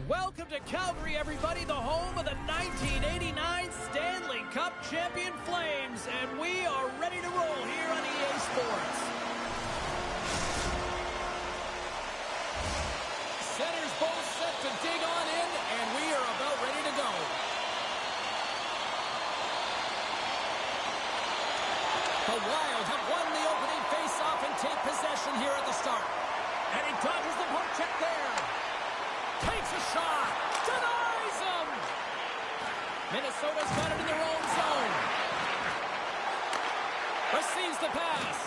Welcome to Calgary, everybody, the home of the 1989 Stanley Cup champion Flames, and we are ready to roll here on EA Sports. Centers both set to dig on in, and we are about ready to go. The Wild have won the opening faceoff and take possession here at the start. And he dodges the poke check there. Takes a shot. Denies him. Minnesota's got it in their own zone. Receives the pass.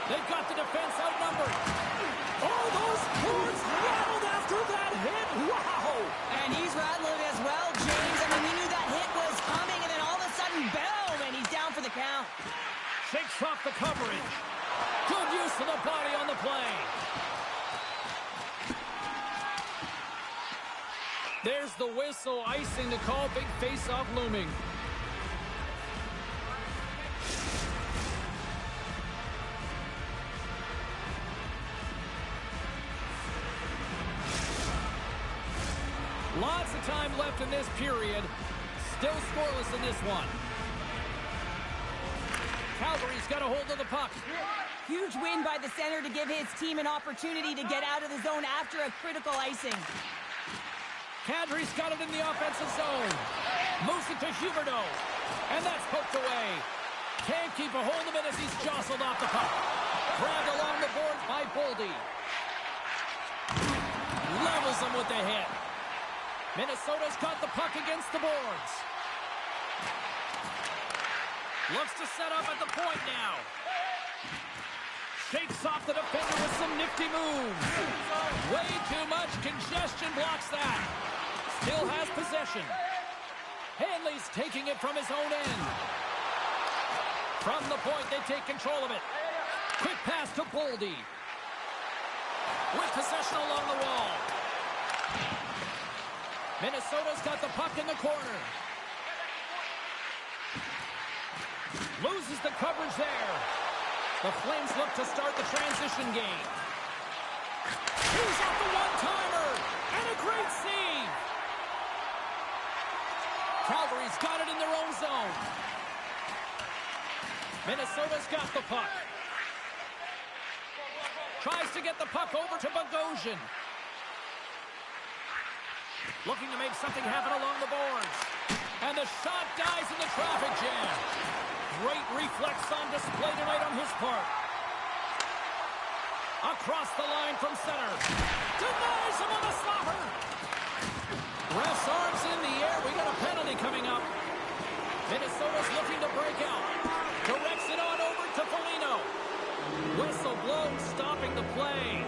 They've got the defense outnumbered. Oh, those boards rattled after that hit. Wow. And he's rattling as well, James. I mean, we knew that hit was coming, and then all of a sudden, boom, and he's down for the count. Shakes off the coverage. Good use of the body on the play. There's the whistle, icing the call, big face-off looming. Lots of time left in this period. Still scoreless in this one. Calgary's got a hold of the puck. Huge win by the center to give his team an opportunity to get out of the zone after a critical icing. Kadri's got it in the offensive zone. Moves it to Huberdeau. And that's poked away. Can't keep a hold of it as he's jostled off the puck. Grabbed along the boards by Boldy. Levels him with the hit. Minnesota's got the puck against the boards. Looks to set up at the point now. Shakes off the defender with some nifty moves. Way too much congestion blocks that. Still has possession. Hanley's taking it from his own end. From the point, they take control of it. Quick pass to Boldy. With possession along the wall. Minnesota's got the puck in the corner. Loses the coverage there. The Flames look to start the transition game. He's off the one-timer. And a great save. Calgary's got it in their own zone. Minnesota's got the puck. Tries to get the puck over to Bogosian. Looking to make something happen along the boards. And the shot dies in the traffic jam. Great reflex on display tonight on his part. Across the line from center. Denies him on the slobber. Ref's arms in the air. We got a penalty coming up. Minnesota's looking to break out. Directs it on over to Foligno. Whistle blown, stopping the play.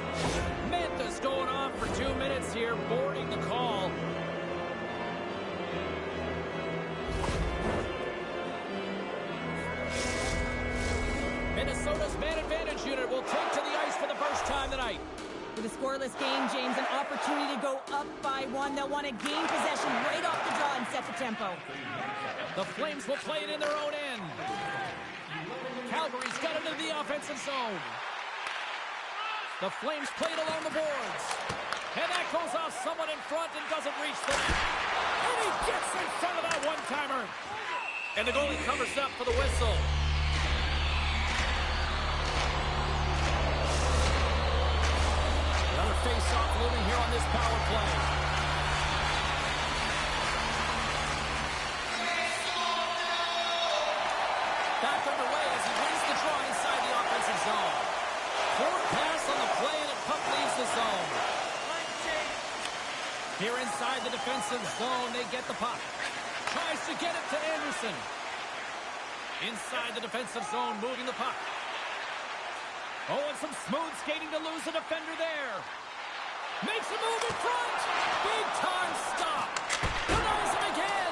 Mantha's going on for 2 minutes here, boarding the call. Minnesota's man advantage unit will take to the ice for the first time tonight. With a scoreless game, James, an opportunity to go up by one. They'll want to gain possession right off the draw and set the tempo. The Flames will play it in their own end. Calgary's got it into the offensive zone. The Flames play it along the boards. And that goes off someone in front and doesn't reach the net. And he gets in front of that one-timer. And the goalie covers up for the whistle. Another face-off looming here on this power play. Back underway as he wins the draw inside the offensive zone. Forward pass on the play and the puck leaves the zone. Here inside the defensive zone, they get the puck. Tries to get it to Anderson. Inside the defensive zone, moving the puck. Oh, and some smooth skating to lose the defender there. Makes a move in front. Big time stop. Denies him again.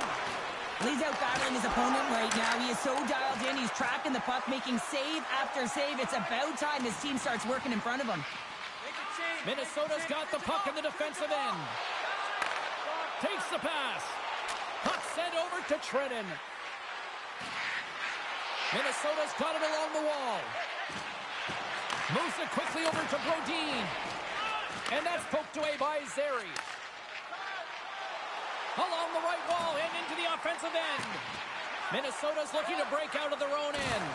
He's out battling his opponent right now. He is so dialed in. He's tracking the puck, making save after save. It's about time his team starts working in front of him. Minnesota's got the puck in the defensive end. Takes the pass. Puck sent over to Trenton. Minnesota's got it along the wall. Moves it quickly over to Brodin. And that's poked away by Zary. Along the right wall and into the offensive end. Minnesota's looking to break out of their own end.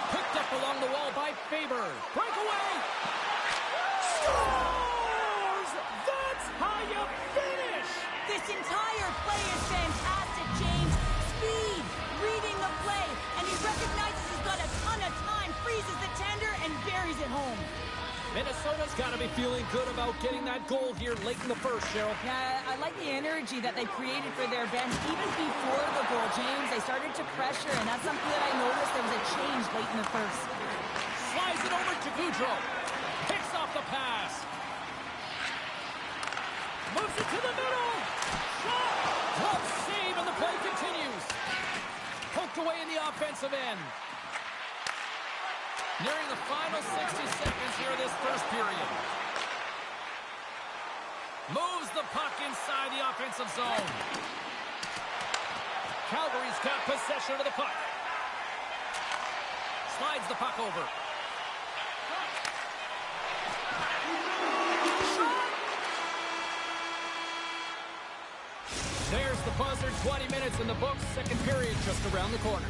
Picked up along the wall by Faber. Breakaway. Scores! That's how you finish! This entire play is fantastic, James. Speed, reading the play, and he recognizes he's got a ton of time, freezes the tender, and buries it home. Minnesota's got to be feeling good about getting that goal here late in the first, Cheryl. Yeah, I like the energy that they created for their bench. Even before the goal, James, they started to pressure, and that's something that I noticed. There was a change late in the first. Slides it over to Goudreau. Picks off the pass. Moves it to the middle. Shot. Glove save, and the play continues. Poked away in the offensive end. Nearing the final 60 seconds here of this first period. Moves the puck inside the offensive zone. Calgary's got possession of the puck. Slides the puck over. There's the buzzer. 20 minutes in the books. Second period just around the corner.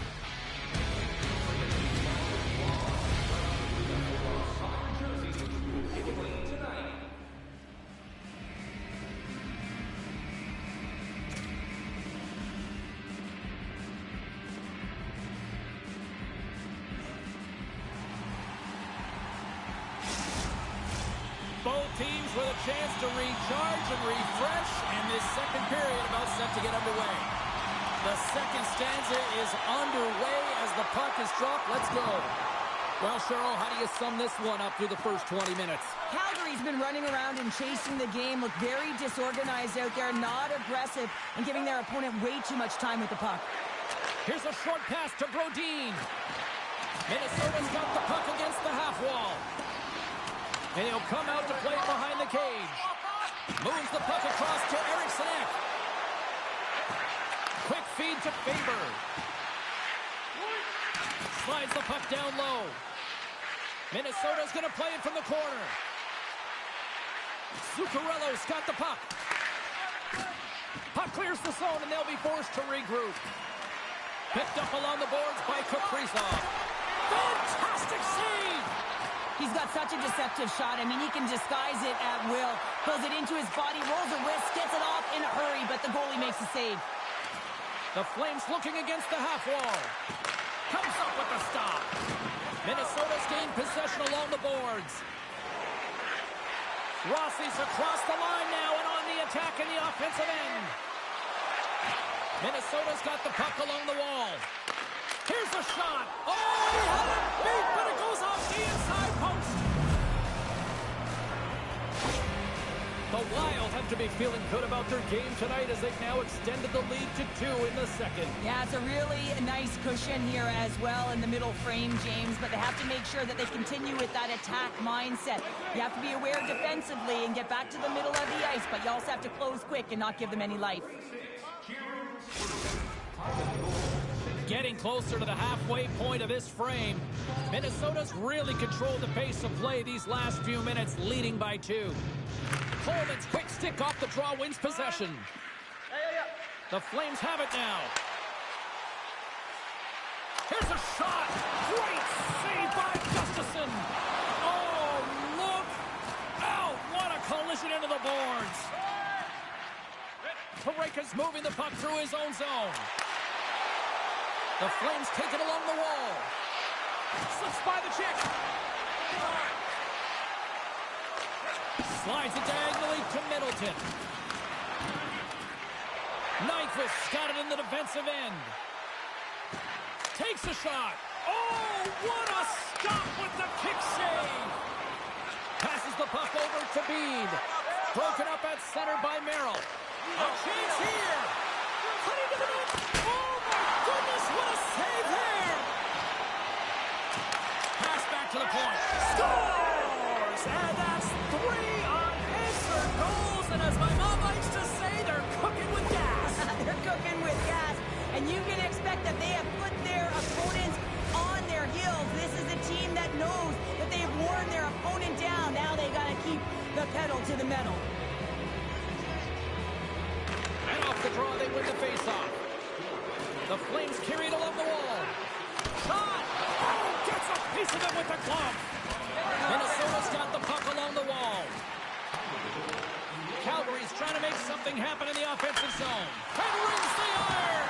Both teams with a chance to recharge and refresh, and this second period about set to get underway. The second stanza is underway as the puck is dropped. Let's go. Well, Cheryl, how do you sum this one up through the first 20 minutes? Calgary's been running around and chasing the game, look very disorganized out there, not aggressive, and giving their opponent way too much time with the puck. Here's a short pass to Brodin. Minnesota's got the puck against the half wall. And he'll come out to play behind the cage. Moves the puck across to Eriksson. Quick feed to Faber. Slides the puck down low. Minnesota's going to play it from the corner. Zuccarello's got the puck. Puck clears the zone, and they'll be forced to regroup. Picked up along the boards by Kaprizov. Fantastic save! He's got such a deceptive shot. I mean, he can disguise it at will. Pulls it into his body, rolls a wrist, gets it off in a hurry, but the goalie makes a save. The Flames looking against the half wall. Comes up with the stop. Minnesota's gained possession along the boards. Rossi's across the line now and on the attack in the offensive end. Minnesota's got the puck along the wall. Here's the shot. Oh, he had it beat, but it goes off the inside post. The Wild have to be feeling good about their game tonight as they've now extended the lead to 2 in the second. Yeah, it's a really nice cushion here as well in the middle frame, James, but they have to make sure that they continue with that attack mindset. You have to be aware defensively and get back to the middle of the ice, but you also have to close quick and not give them any life. Getting closer to the halfway point of this frame. Minnesota's really controlled the pace of play these last few minutes, leading by 2. Coleman's quick stick off the draw wins possession. The Flames have it now. Here's a shot. Great save by Gustafsson. Oh, look out. What a collision into the boards. Pareka's moving the puck through his own zone. The Flames take it along the wall. Slips by the check. Slides it diagonally to Middleton. Nyquist's got it in the defensive end. Takes a shot. Oh, what a stop with the kick save. Passes the puck over to Bede. Broken up at center by Merrill. A chance here. Cutting to the net. Oh, my goodness, what a save there. Pass back to the point. Scores! And that's 3 unanswered goals. And as my mom likes to say, they're cooking with gas. They're cooking with gas. And you can expect that they have put their opponents on their heels. This is a team that knows that they have worn their opponent down. Now they got to keep the pedal to the metal. And off the draw win the faceoff. The Flames carry it along the wall. Shot! Oh, gets a piece of it with the glove. Minnesota's got the puck along the wall. Calgary's trying to make something happen in the offensive zone. And rings the iron!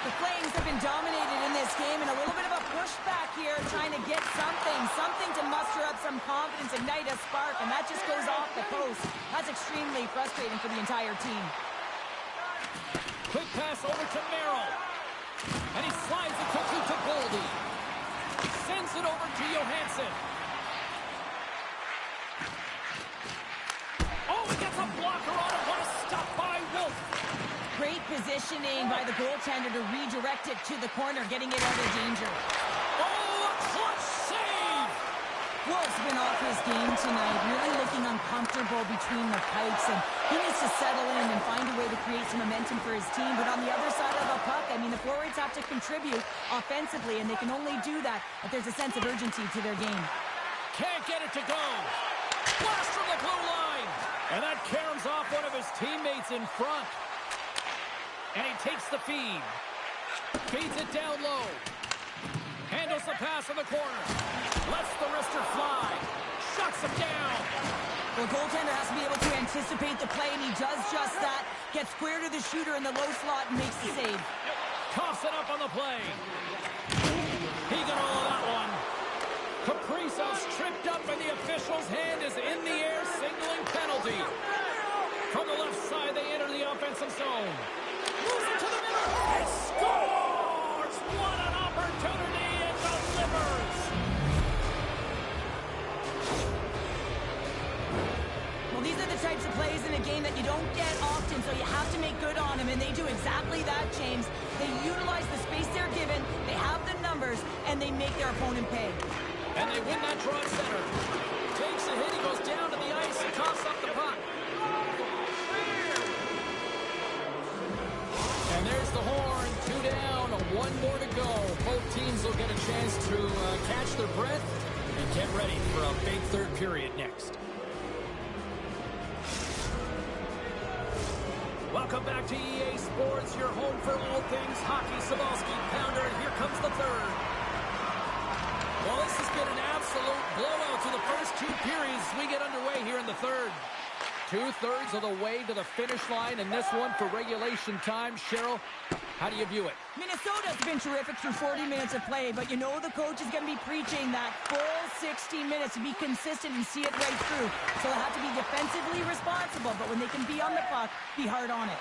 The Flames have been dominated in this game, and a little bit of a pushback here, trying to get something to muster up some confidence, ignite a spark, and that just goes off the post. That's extremely frustrating for the entire team. Quick pass over to Merrill. And he slides it quickly to Goldie. Sends it over to Johansson. Oh, he gets a blocker on it. What a stop by Wolf. Great positioning by the goaltender to redirect it to the corner, getting it out of danger. Oh, a clutch save! Wolf's been off his game tonight, really looking uncomfortable between the pipes, and he needs to settle in and find a way to create some momentum for his team. But on the other side of the puck, I mean, the forwards have to contribute offensively, and they can only do that if there's a sense of urgency to their game. Can't get it to go. Blast from the blue line. And that caroms off one of his teammates in front. And he takes the feed. Feeds it down low. Handles the pass in the corner. Lets the wrister fly. Shuts him down. The goaltender has to be able to anticipate the play, and he does just that. Gets square to the shooter in the low slot and makes the save. Coughs it up on the play. He got all of that one. Kaprizov's tripped up, and the official's hand is in the air, signaling penalty. From the left side, they enter the offensive zone. Moves it to the middle. He scores! What an opportunity, and delivers! Well, these are the types of plays in a game that you don't get often, so you have to make good on them, and they do exactly that, James. They utilize the space they're given, they have the numbers, and they make their opponent pay. And they win that draw at center. Takes a hit, he goes down to the ice and coughs up the puck. And there's the horn, 2 down, 1 more to go. Both teams will get a chance to catch their breath and get ready for a big third period next. Welcome back to EA Sports, your home for all things hockey. Savalsky, Pounder, and here comes the third. Well, this has been an absolute blowout to the first 2 periods as we get underway here in the third. 2/3 of the way to the finish line, and this one for regulation time. Cheryl, how do you view it? Minnesota's been terrific through 40 minutes of play, but you know the coach is going to be preaching that full 60 minutes to be consistent and see it right through. So they'll have to be defensively responsible, but when they can be on the puck, be hard on it.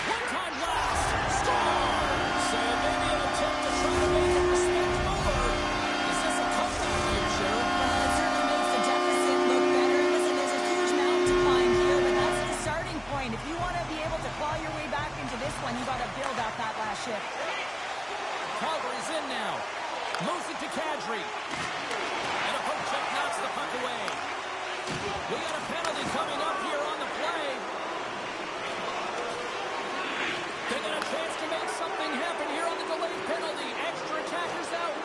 One-time blast! Scores! And maybe an attempt to try to make it respectable, or is this a comeback here, Cheryl? It certainly makes the deficit look better. Listen, there's a huge mountain to climb here, but that's the starting point. If you want to be able to claw your way back into this one, you got to build out that last shift. Calgary's in now. Moves it to Kadri. And a poke check knocks the puck away. We got a penalty coming up here on the play. They got a chance to make something happen here on the delayed penalty. Extra attackers out.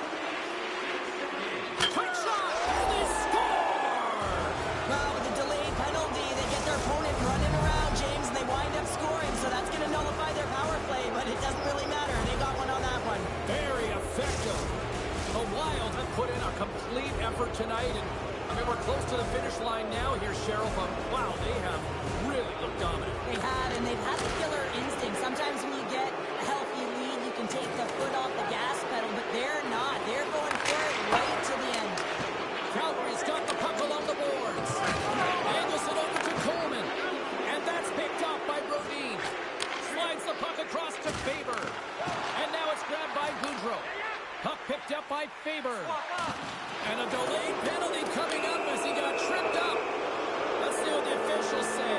Quick shot! And they score! Well, with the delayed penalty, they get their opponent running around, James, and they wind up scoring, so that's going to nullify their power play, but it doesn't really matter. They got one on that one. Very effective. The Wild have put in a complete effort tonight, and I mean, we're close to the finish line now here, Cheryl, but wow, they have really looked dominant. They had, and they've had the killer instinct. Sometimes when you get a healthy lead, you can take the foot off the gas pedal, but they're not. They're going for it right to the end. Calgary's got the puck along the boards. Angles it over to Coleman, and that's picked up by Brodin. Slides the puck across to Faber, and now it's grabbed by Goudreau. Puck picked up by Faber. And a delayed penalty coming up as he got tripped up. Let's see what the officials say.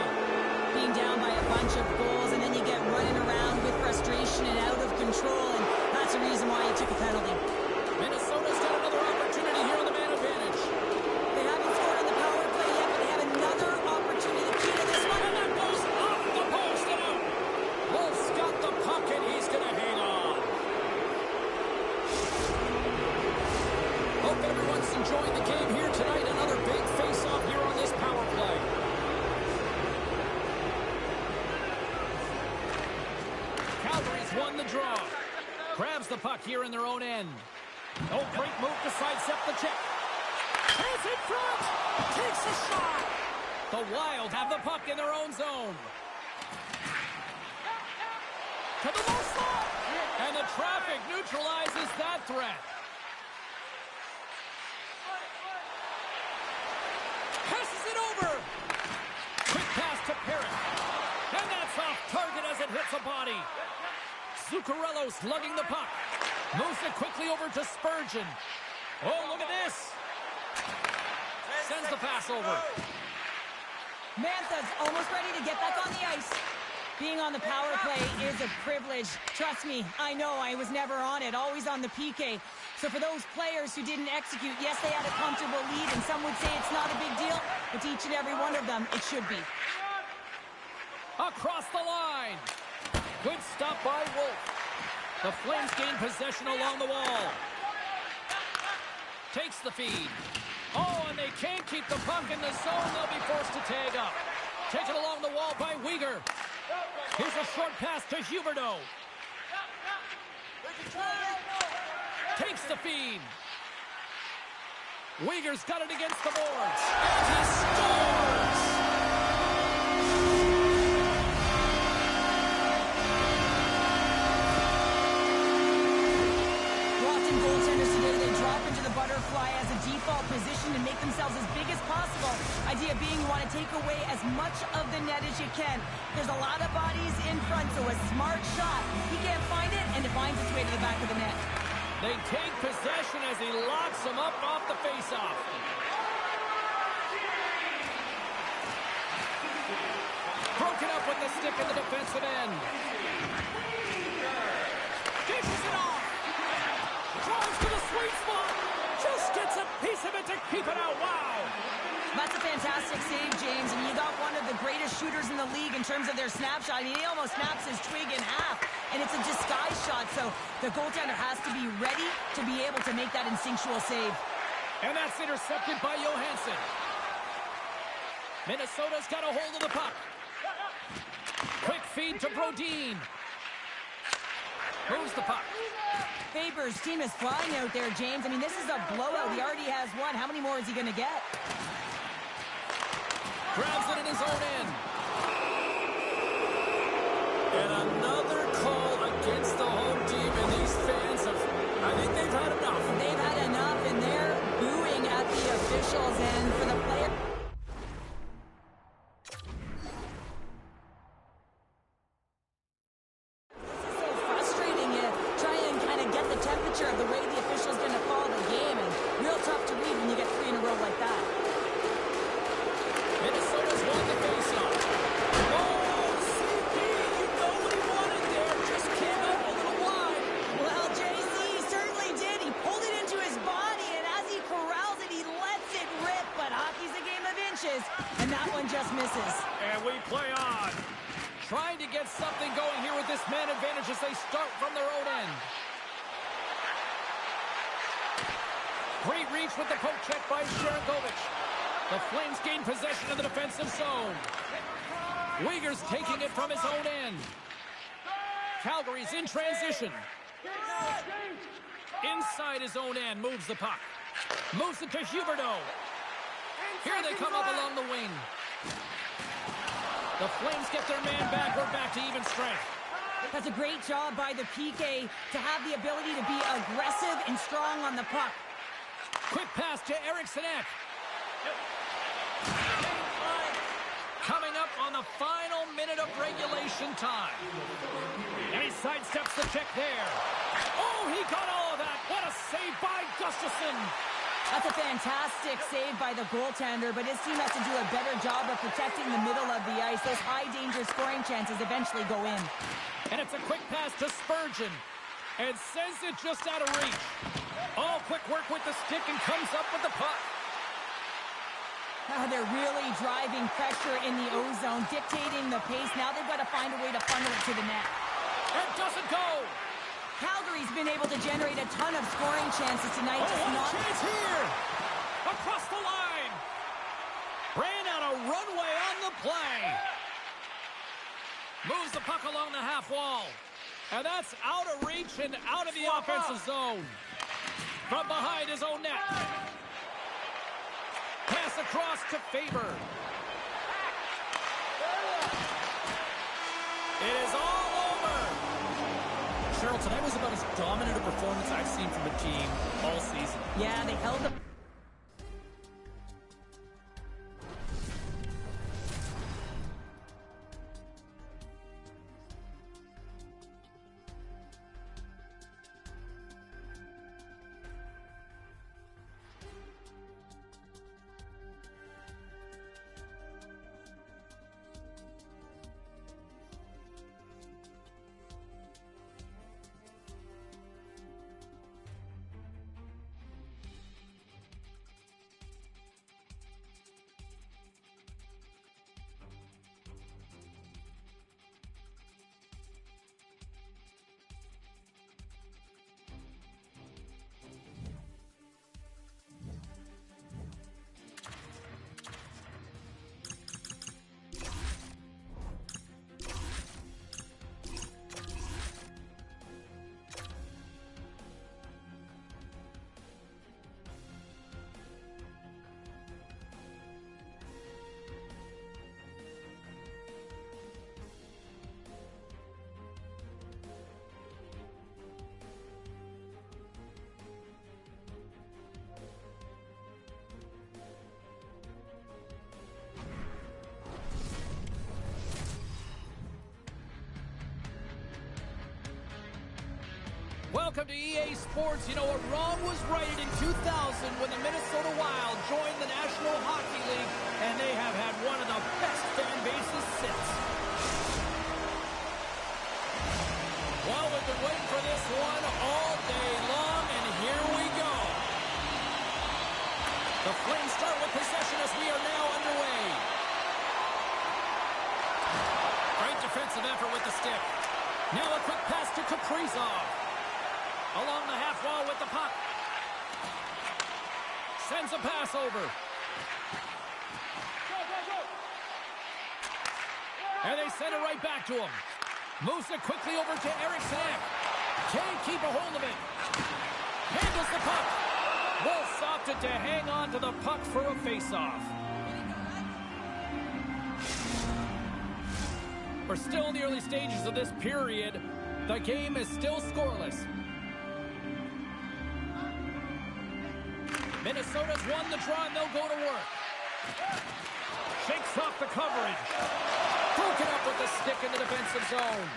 Being down by a bunch of goals, and then you get running around with frustration and out of control, and that's the reason why you took a penalty. Minnesota's got another opportunity here on the man advantage. They haven't scored on the power play yet, but they have another opportunity. The key to this one. And that goes off the post and out. Wolf's got the puck, and he's going to hang on. Hope everyone's enjoying the game here tonight. Another big face-off here on this power play. draw. Grabs the puck here in their own end. Oh, great move to sidestep the check. It's in front. Takes a shot. The Wild have the puck in their own zone. To the low slot. And the traffic neutralizes that threat. Passes it over. Quick pass to Parrott. And that's off target as it hits a body. Zuccarello slugging the puck. Moves it quickly over to Spurgeon. Oh, look at this. Sends the pass over. Mantha's almost ready to get back on the ice. Being on the power play is a privilege. Trust me, I know I was never on it, always on the PK. So for those players who didn't execute, yes, they had a comfortable lead, and some would say it's not a big deal, but to each and every one of them, it should be. Across the line. Good stop by Wolf. The Flames gain possession along the wall. Takes the feed. Oh, and they can't keep the puck in the zone. They'll be forced to tag up. Taken along the wall by Weegar. Here's a short pass to Huberdeau. Takes the feed. Weegar's got it against the boards. And he scores! Watching goaltenders today, they drop into the butterfly as a default position and make themselves as big as possible. Idea being you want to take away as much of the net as you can. There's a lot of bodies in front, so a smart shot. He can't find it, and it finds its way to the back of the net. They take possession as he locks him up off the faceoff. Broken up with the stick in the defensive end. Dishes it off. Drives to the sweet spot. Just gets a piece of it to keep it out. Wow. That's a fantastic save, James, and you got one of the greatest shooters in the league in terms of their snapshot. I mean, he almost snaps his twig in half, and it's a disguise shot, so the goaltender has to be ready to be able to make that instinctual save. And that's intercepted by Johansson. Minnesota's got a hold of the puck. Quick feed to Brodin. Moves the puck. Faber's team is flying out there, James. I mean, this is a blowout. He already has one. How many more is he going to get? Grabs it in his own end. And another call against the home team, and these fans have, I think they've had enough. They've had enough, and they're booing at the officials, and for the player. This is so frustrating. You try and kind of get the temperature of the way the official's going to call the game, and real tough to read when you get 3 in a row like that. Minnesota's won the faceoff. Oh, CP, you know what he wanted there. Just came up a little wide. Well, JC certainly did. He pulled it into his body, and as he corrals it, he lets it rip. But hockey's a game of inches, and that one just misses. And we play on. Trying to get something going here with this man advantage as they start from their own end. Great reach with the poke check by Sharangovich. The Flames gain possession of the defensive zone. Weegar's taking it from his own end. Calgary's in transition. Inside his own end, moves the puck. Moves it to Huberdeau. Here they come up along the wing. The Flames get their man back. We're back to even strength. That's a great job by the PK to have the ability to be aggressive and strong on the puck. Quick pass to Eriksson Ek. Coming up on the final minute of regulation time. And he sidesteps the check there. Oh, he got all of that. What a save by Gustafsson. That's a fantastic save by the goaltender, but his team has to do a better job of protecting the middle of the ice. Those high-danger scoring chances eventually go in. And it's a quick pass to Spurgeon. And sends it just out of reach. Oh, quick work with the stick and comes up with the puck. They're really driving pressure in the O-zone, dictating the pace. Now they've got to find a way to funnel it to the net. It doesn't go. Calgary's been able to generate a ton of scoring chances tonight. Oh, what a chance here. Across the line. Ran out a runway on the play. Moves the puck along the half wall. And that's out of reach and out of the offensive zone. From behind his own net. Pass across to Faber. It is all over. Cheryl, tonight was about as dominant a performance I've seen from a team all season. Yeah, they held the... Welcome to EA Sports. You know what? Wrong was righted in 2000 when the Minnesota Wild joined the National Hockey League, and they have had one of the best fan bases since. Well, we've been waiting for this one all day long, and here we go. The Flames start with possession as we are now underway. Great defensive effort with the stick. Now a quick pass to Kaprizov. Along the half wall with the puck. Sends a pass over. And they send it right back to him. Moves it quickly over to Eriksson. Can't keep a hold of it. Handles the puck. Wolves opted to hang on to the puck for a face-off. We're still in the early stages of this period. The game is still scoreless. Minnesota's won the draw, and they'll go to work. Shakes off the coverage. Broken up with the stick in the defensive zone.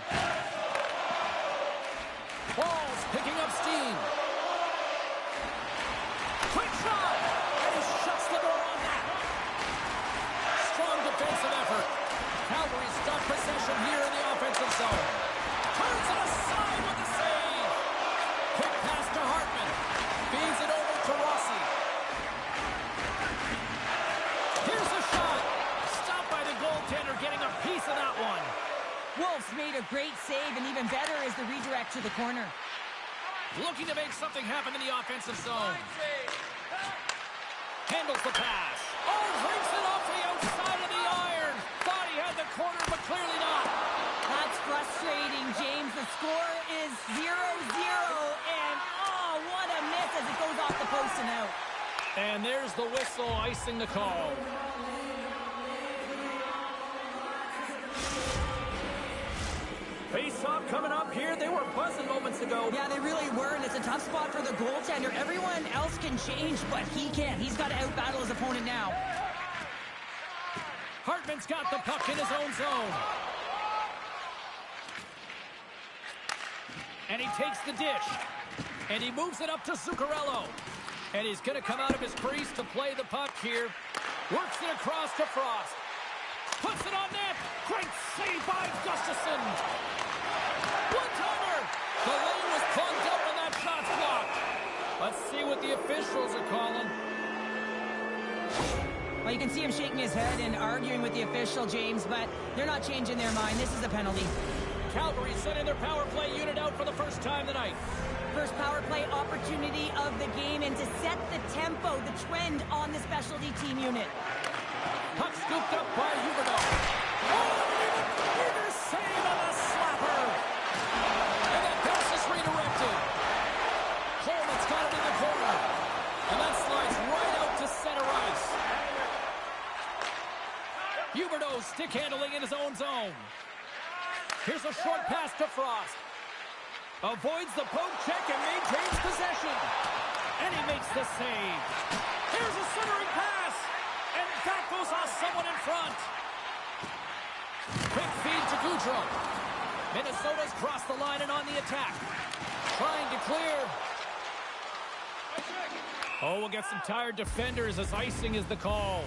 Ball's picking up steam. Quick shot! And he shuts the door on that. Strong defensive effort. Calgary's got possession here in the offensive zone. Turns it aside with the save. Quick pass to Hartman. Feeds it over to Rossi. Here's a shot. Stopped by the goaltender, getting a piece of that one. Wolves made a great save, and even better is the redirect to the corner. Looking to make something happen in the offensive zone. Handles the pass. Oh, breaks it off the outside of the iron. Thought he had the corner, but clearly not. That's frustrating, James. The score is 0-0, and oh, what a miss as it goes off the post and out. And there's the whistle icing the call. Face-off coming up here. They were buzzing moments ago. Yeah, they really were, and it's a tough spot for the goaltender. Everyone else can change, but he can't. He's got to outbattle his opponent now. Hartman's got the puck in his own zone. And he takes the dish. And he moves it up to Zuccarello. And he's going to come out of his crease to play the puck here. Works it across to Frost. Puts it on net. Great save by Gustafsson. One-timer. The lane was plugged up and that shot's blocked. Let's see what the officials are calling. Well, you can see him shaking his head and arguing with the official, James, but they're not changing their mind. This is a penalty. Calgary sending their power play unit out for the first time tonight. First power play opportunity of the game, and to set the tempo, the trend on the specialty team unit. Puck scooped up by Huberdeau. Oh, even save on the slapper. stick handling in his own zone. Here's a short pass to Frost. Avoids the poke check and maintains possession. And he makes the save. Here's a centering pass. And that goes off someone in front. Quick feed to Goudreau. Minnesota's crossed the line and on the attack. Trying to clear. Oh, we'll get some tired defenders as icing is the call.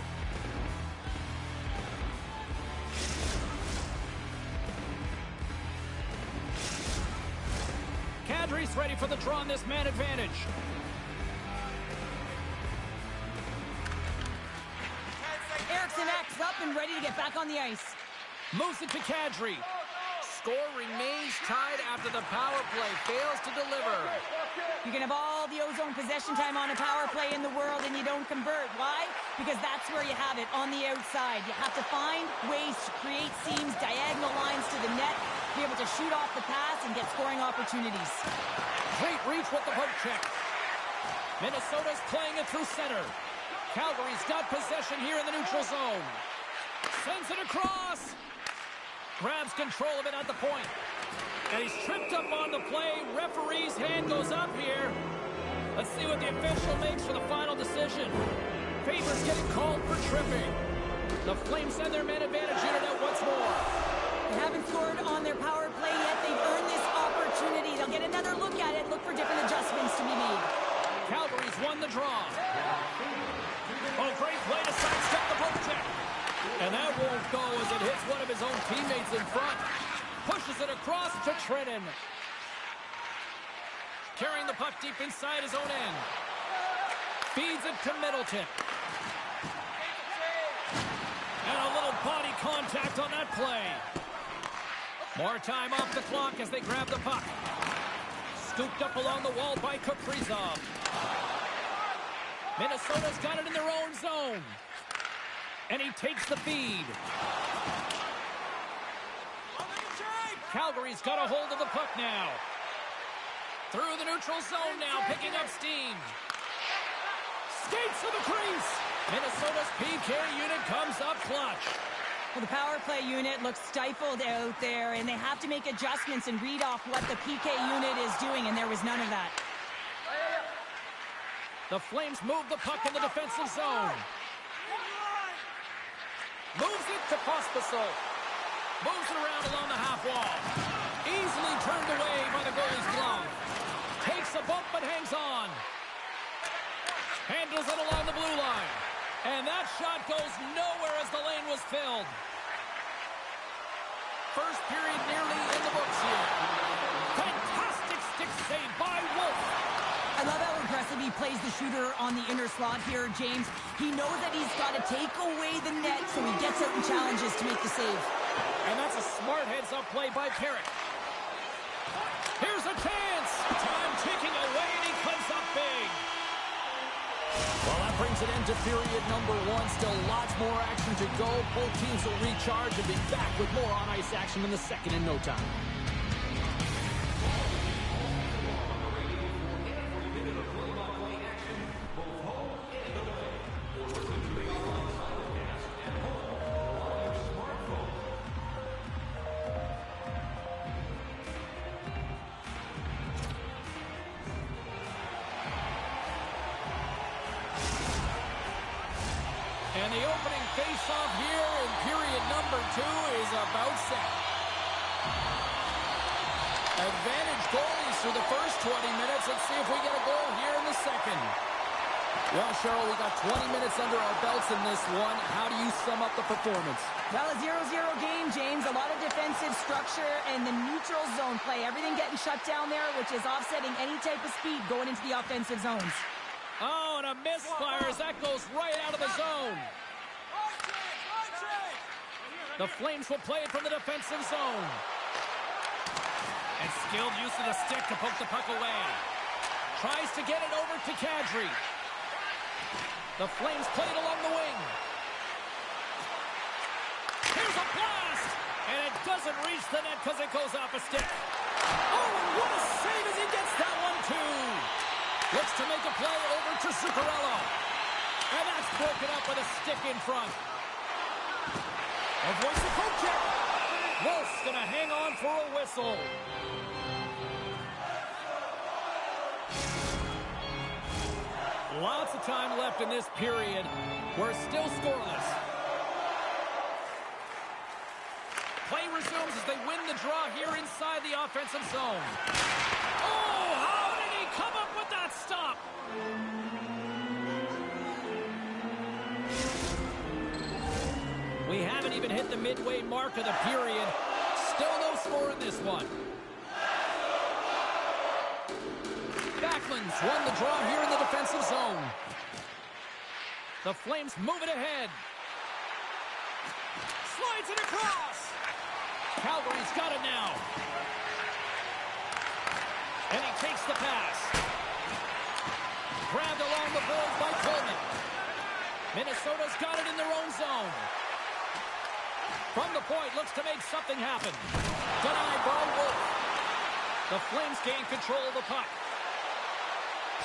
Kadri's ready for the draw on this man advantage. Eriksson acts up and ready to get back on the ice. Moves it to Kadri. Score remains tied after the power play fails to deliver. You can have all the ozone possession time on a power play in the world and you don't convert. Why? Because that's where you have it, on the outside. You have to find ways to create seams, diagonal lines to the net, be able to shoot off the pass and get scoring opportunities. Great reach with the poke check. Minnesota's playing it through center. Calgary's got possession here in the neutral zone. Sends it across. Grabs control of it at the point. And he's tripped up on the play. Referee's hand goes up here. Let's see what the official makes for the final decision. Favors getting called for tripping. The Flames send their man advantage unit out once more. They haven't scored on their power play yet. They've earned this opportunity. They'll get another look at it, look for different adjustments to be made. Calgary's won the draw. Oh, great play to sidestep the poke check. And that won't go as it hits one of his own teammates in front. Pushes it across to Trennan. Carrying the puck deep inside his own end. Feeds it to Middleton. And a little body contact on that play. More time off the clock as they grab the puck. Scooped up along the wall by Kaprizov. Minnesota's got it in their own zone. And he takes the feed. Calgary's got a hold of the puck now. Through the neutral zone now, picking up steam. Skates to the crease. Minnesota's PK unit comes up clutch. Well, the power play unit looks stifled out there, and they have to make adjustments and read off what the PK unit is doing, and there was none of that. The Flames move the puck in the defensive zone. Moves it to Pospisil. Moves it around along the half wall. Easily turned away by the goalie's glove. Takes a bump but hangs on. Handles it along the blue line. And that shot goes nowhere as the lane was filled. First period nearly in the books here. Fantastic stick save by Wolf. I love how impressive he plays the shooter on the inner slot here, James. He knows that he's got to take away the net, so he gets out and challenges to make the save. And that's a smart heads-up play by Carrick. Here's a chance. Time ticking away, and he comes up big. Well, that brings an end to period number one. Still lots more action to go. Both teams will recharge and be back with more on-ice action in the second in no time. And the opening face-off here in period number two is about set. Advantage goalies through the first 20 minutes. Let's see if we get a goal here in the second. Well, Cheryl, we got 20 minutes under our belts in this one. How do you sum up the performance? Well, a 0-0 game, James. A lot of defensive structure and the neutral zone play. Everything getting shut down there, which is offsetting any type of speed going into the offensive zones. Oh, and a misfire as that goes right out of the zone. The Flames will play it from the defensive zone. And skilled use of the stick to poke the puck away. Tries to get it over to Kadri. The Flames play it along the wing. Here's a blast! And it doesn't reach the net because it goes off a stick. Oh, and what a save as he gets that one, too! Looks to make a play over to Zuccarello. And that's broken up with a stick in front. Avoids the poke check. Wolf's going to hang on for a whistle. Lots of time left in this period. We're still scoreless. Play resumes as they win the draw here inside the offensive zone. Oh, how did he come up with that stop? We haven't even hit the midway mark of the period. Still no score in this one. Backlund's won the draw here in the defensive zone. The Flames move it ahead. Slides it across. Calgary's got it now. And he takes the pass. Grabbed along the boards by Coleman. Minnesota's got it in their own zone. From the point, looks to make something happen. Denied by Wolf. The Flames gain control of the puck.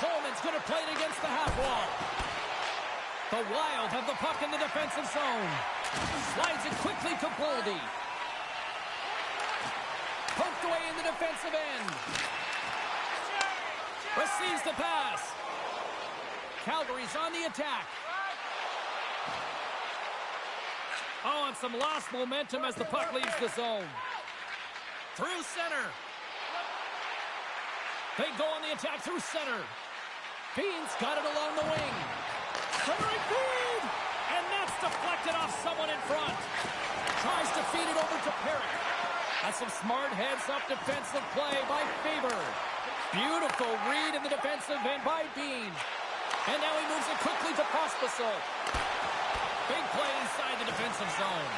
Coleman's going to play it against the half wall. The Wild have the puck in the defensive zone. Slides it quickly to Boldy. Poked away in the defensive end. Receives the pass. Calgary's on the attack. Oh, and some lost momentum as the puck leaves the zone. Through center. They go on the attack through center. Bean's got it along the wing. Centering feed! And that's deflected off someone in front. Tries to feed it over to Perrick. That's some smart heads-up defensive play by Faber. Beautiful read in the defensive end by Bean. And now he moves it quickly to Pospisil. Big play inside the defensive zone.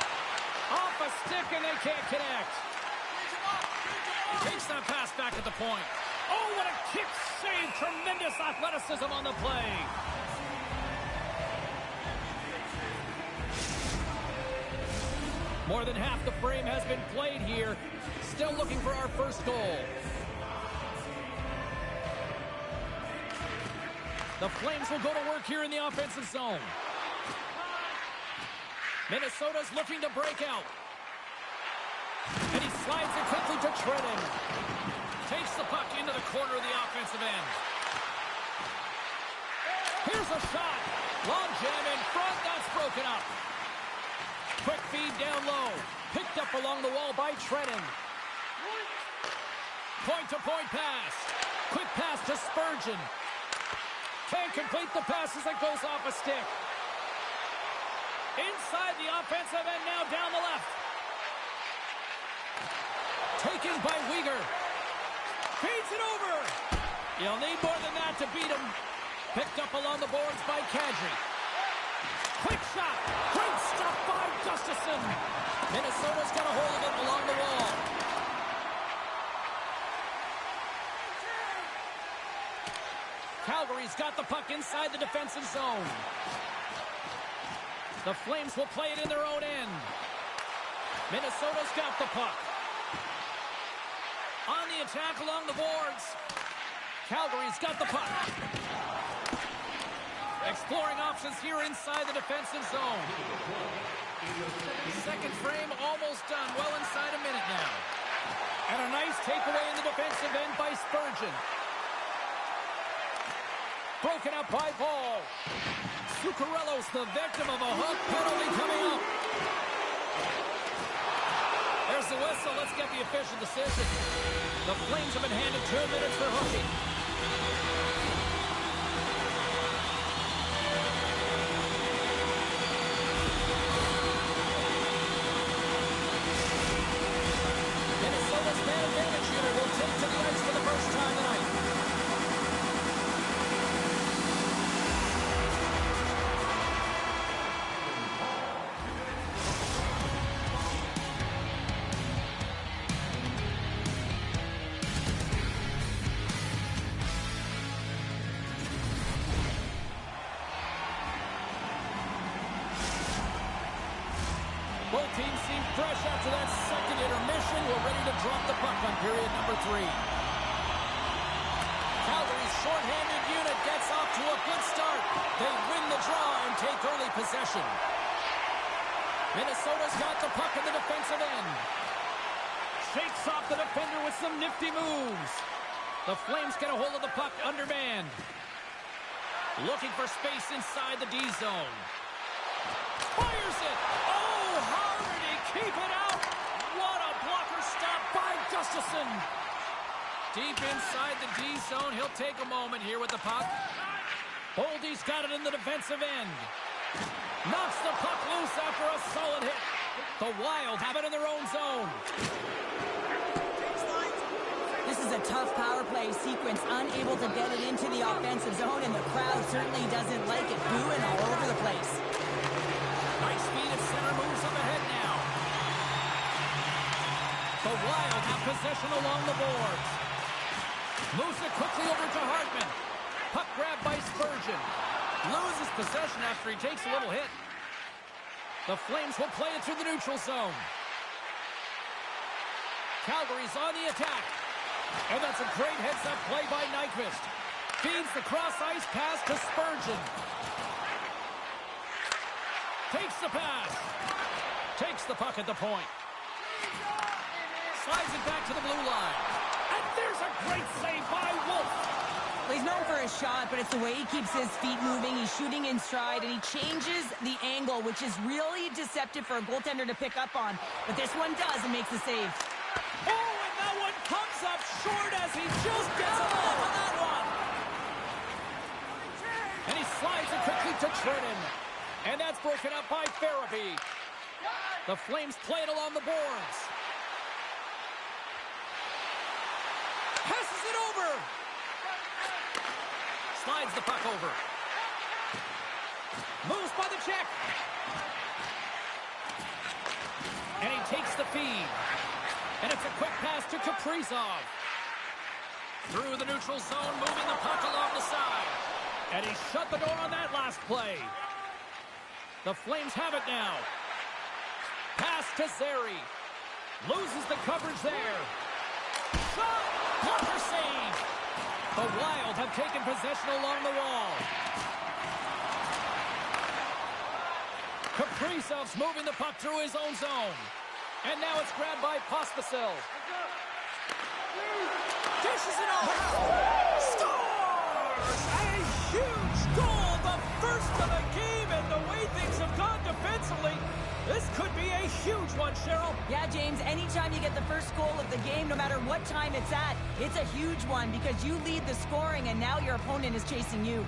Off a stick and they can't connect. Takes that pass back at the point. Oh, what a kick save. Tremendous athleticism on the play. More than half the frame has been played here. Still looking for our first goal. The Flames will go to work here in the offensive zone. Minnesota's looking to break out. And he slides it quickly to Trenton. Takes the puck into the corner of the offensive end. Here's a shot. Long jam in front. That's broken up. Quick feed down low. Picked up along the wall by Trenton. Point-to-point pass. Quick pass to Spurgeon. Can't complete the pass as it goes off a stick. Inside the offensive end now down the left. Taken by Weegar. Feeds it over. You'll need more than that to beat him. Picked up along the boards by Kadri. Quick shot. Great stuff by Gustafsson. Minnesota's got a hold of it along the wall. Calgary's got the puck inside the defensive zone. The Flames will play it in their own end. Minnesota's got the puck. On the attack along the boards. Calgary's got the puck. Exploring options here inside the defensive zone. Second frame almost done. Well inside a minute now. And a nice takeaway in the defensive end by Spurgeon. Broken up by Paul. Zuccarello's the victim of a hook penalty coming up. There's the whistle. Let's get the official decision. The Flames have been handed 2 minutes for hooking. Minnesota's man advantage unit will take to the ice for the first time tonight. Both teams seem fresh after that second intermission. We're ready to drop the puck on period number 3. Calgary's shorthanded unit gets off to a good start. They win the draw and take early possession. Minnesota's got the puck in the defensive end. Shakes off the defender with some nifty moves. The Flames get a hold of the puck undermanned. Looking for space inside the D zone. Fires it! Oh, how did he keep it out? What a blocker stop by Gustafsson. Deep inside the D zone. He'll take a moment here with the puck. Boldy's got it in the defensive end. Knocks the puck loose after a solid hit. The Wild have it in their own zone. This is a tough power play sequence, unable to get it into the offensive zone, and the crowd certainly doesn't like it, booing all over the place. High speed at center, moves up ahead now. The Wild have possession along the boards. Moves it quickly over to Hartman. Puck grab by Spurgeon. Loses possession after he takes a little hit. The Flames will play it through the neutral zone. Calgary's on the attack. And that's a great heads-up play by Nyquist. Feeds the cross-ice pass to Spurgeon. Takes the pass. Takes the puck at the point. Slides it back to the blue line. And there's a great save by Wolf. Well, he's known for his shot, but it's the way he keeps his feet moving. He's shooting in stride, and he changes the angle, which is really deceptive for a goaltender to pick up on. But this one does and makes the save. Oh, and that one comes up short as he just gets him off on that one. And he slides it quickly to Trenton. And that's broken up by Farabee. The Flames play it along the boards. Passes it over. Slides the puck over. Moves by the check. And he takes the feed. And it's a quick pass to Kaprizov. Through the neutral zone, moving the puck along the side. And he shut the door on that last play. The Flames have it now. Pass to Zary. Loses the coverage there. Shot! Blocker save! The Wild have taken possession along the wall. Kaprizov's moving the puck through his own zone. And now it's grabbed by Pospisil. Dishes it off. Scores! A huge goal, the first of the game, and the way things have gone defensively, this could be a huge one, Cheryl. Yeah, James, anytime you get the first goal of the game, no matter what time it's at, it's a huge one because you lead the scoring, and now your opponent is chasing you.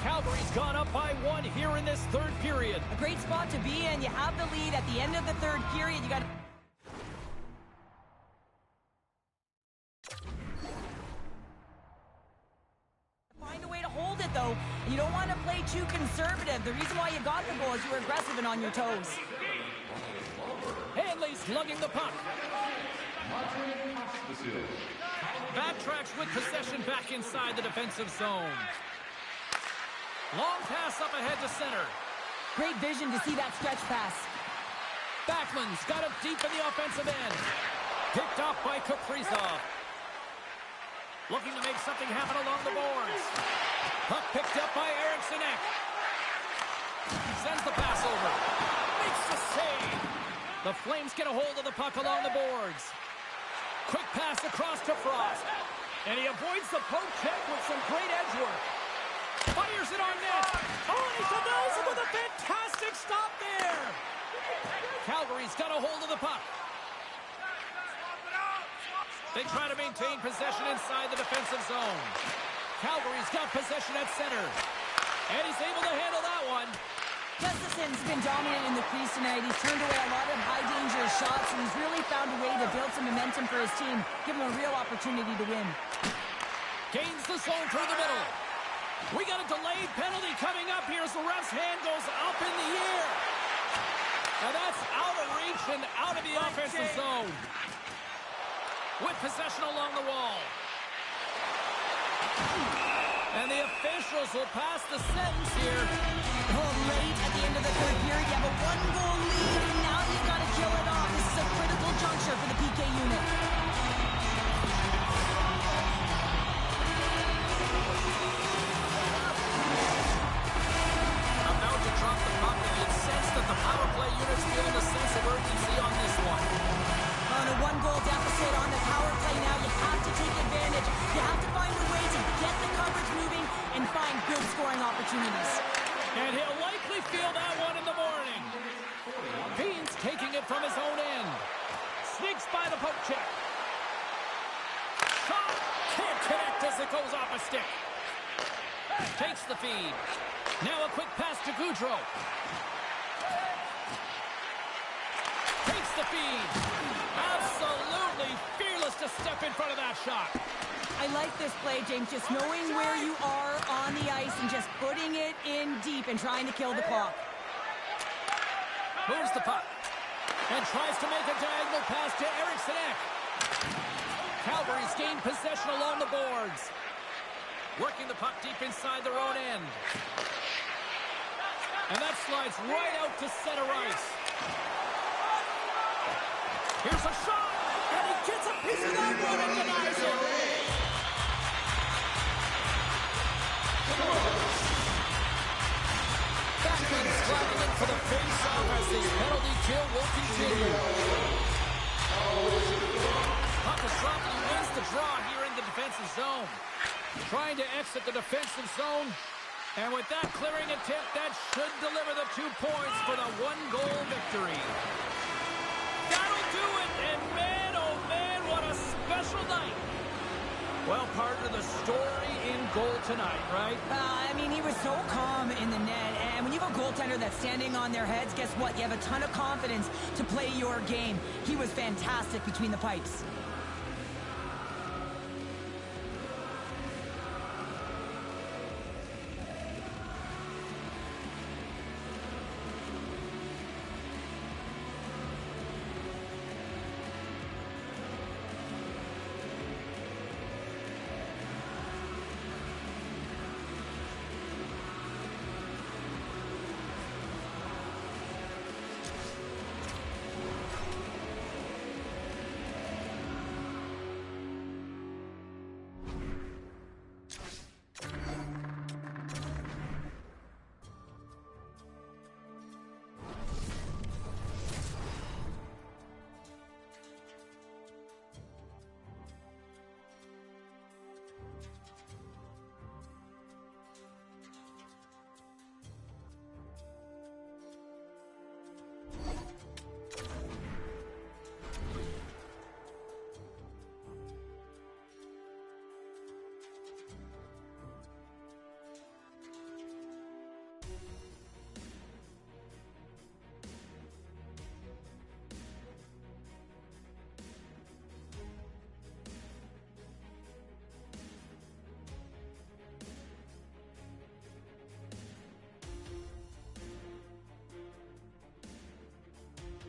Calgary's gone up by 1 here in this third period. A great spot to be in. You have the lead at the end of the third period. You got find a way to hold it, though. You don't want to play too conservative. The reason why you got the goal is you were aggressive and on your toes. Hanley's lugging the puck. Backtracks with possession back inside the defensive zone. Long pass up ahead to center. Great vision to see that stretch pass. Backlund's got it deep in the offensive end. Picked off by Kaprizov. Looking to make something happen along the boards. Puck picked up by Eriksson Ek. Sends the pass over. Makes the save. The Flames get a hold of the puck along the boards. Quick pass across to Frost. And he avoids the poke check with some great edge work. Fires it on net. Oh, and he denies it with a fantastic stop there. Calgary's got a hold of the puck. They try to maintain possession inside the defensive zone. Calgary's got possession at center. And he's able to handle that one. Gustafsson's been dominant in the crease tonight. He's turned away a lot of high-danger shots, and he's really found a way to build some momentum for his team, give him a real opportunity to win. Gains the zone through the middle. We got a delayed penalty coming up here as the ref's hand goes up in the air. And that's out of reach and out of the offensive zone. With possession along the wall. And the officials will pass the sentence here. Oh, late at the end of the third period, you have a one-goal lead, and now you've got to kill it off. This is a critical juncture for the PK unit. About to drop the puck, and you'd say find good scoring opportunities. And he'll likely feel that one in the morning. Beans taking it from his own end. Sneaks by the poke check. Shot! Can't connect as it goes off a stick. Takes the feed. Now a quick pass to Goudreau. Takes the feed. Absolutely fearless to step in front of that shot. I like this play, James, just knowing where you are on the ice and just putting it in deep and trying to kill the clock. Moves the puck. And tries to make a diagonal pass to Eriksson Ek. Calgary's gained possession along the boards. Working the puck deep inside their own end. And that slides right out to center ice. Here's a shot, and he gets a piece of that one and denies it. Backman scrabbling for the face-off as the penalty kill will continue. Puck is dropped and wins the draw here in the defensive zone. Trying to exit the defensive zone. And with that clearing attempt, that should deliver the 2 points for the 1-goal victory. That'll do it, and man, oh man, what a special night. Well, part of the story in goal tonight, right? I mean, he was so calm in the net, and when you have a goaltender that's standing on their heads, guess what? You have a ton of confidence to play your game. He was fantastic between the pipes.